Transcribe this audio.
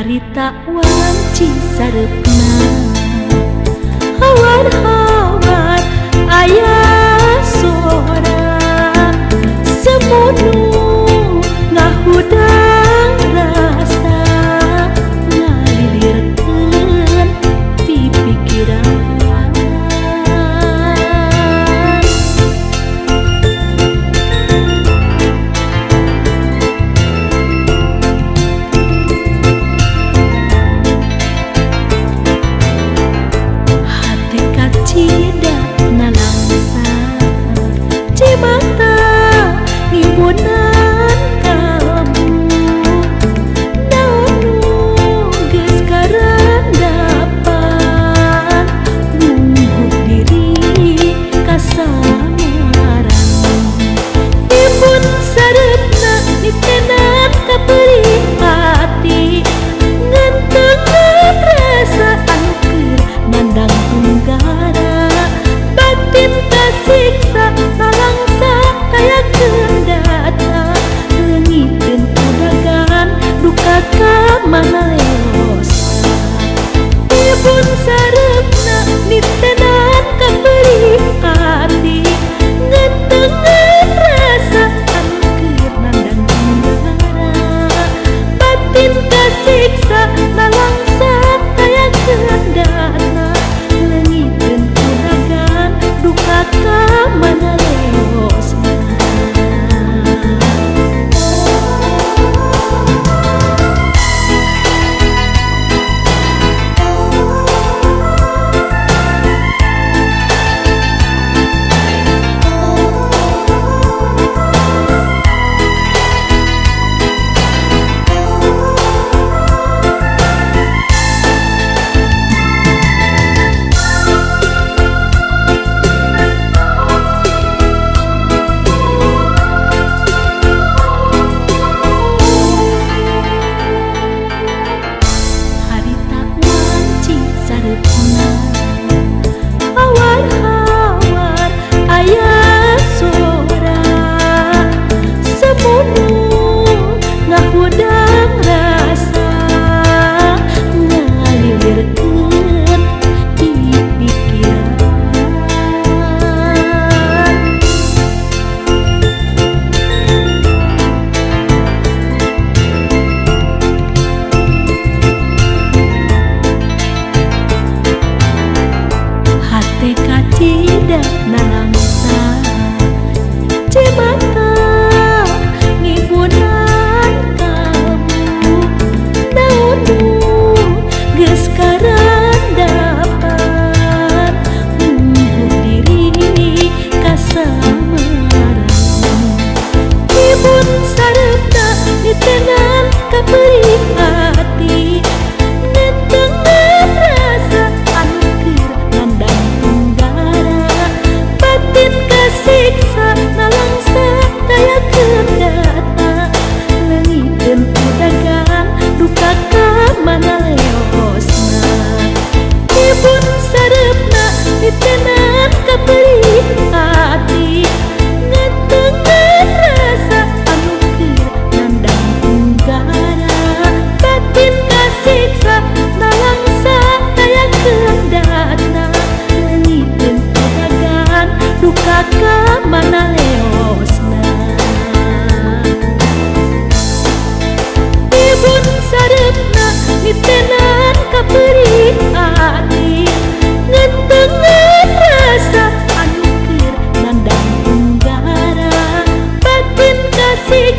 harita wanci sarepna hawar-hawar aya sora semunu ngahudang rasa ngalilirkeun di pikiran cidak nalangsa cimata ngibunan kamu naonu geus karandapan nunggu diri kasamaran ibun sarepna nitenan kapeuring hati ngantengan perasaan keur mandang tunggara batin kasiksa nalangsa kaya kendata leungiteun udagan duka ka mana leosa ibun sarepna nitenan kapeuring hati ngantengan perasaan keur mandang tunggara batin kasiksa nalangsa kaya kendata leungiteun udagan duka ka mana leosna hawar-hawar aya sora semunu ngahudang rasa ngalilirkeun di pikiran hate kacidak nalangsa cimata ngibunan kamu naonu geus karandapan nunggu diri kasamaran ibun sarepna nitenan kapeuring hati ngantengan perasaan keur mandang tunggara batin kasiksa nalangsa kaya kendata leungiteun udagan duka ka mana leosna ibun sarepna nitenan kapeuring hati ngantengan perasaan keur mandang tunggara batin kasiksa nalangsa kaya kendata leungiteun udagan duka ka mana leosna ibun sarepna nitenan kapeuring hati ngantengan perasaan keur mandang tunggara batin kasik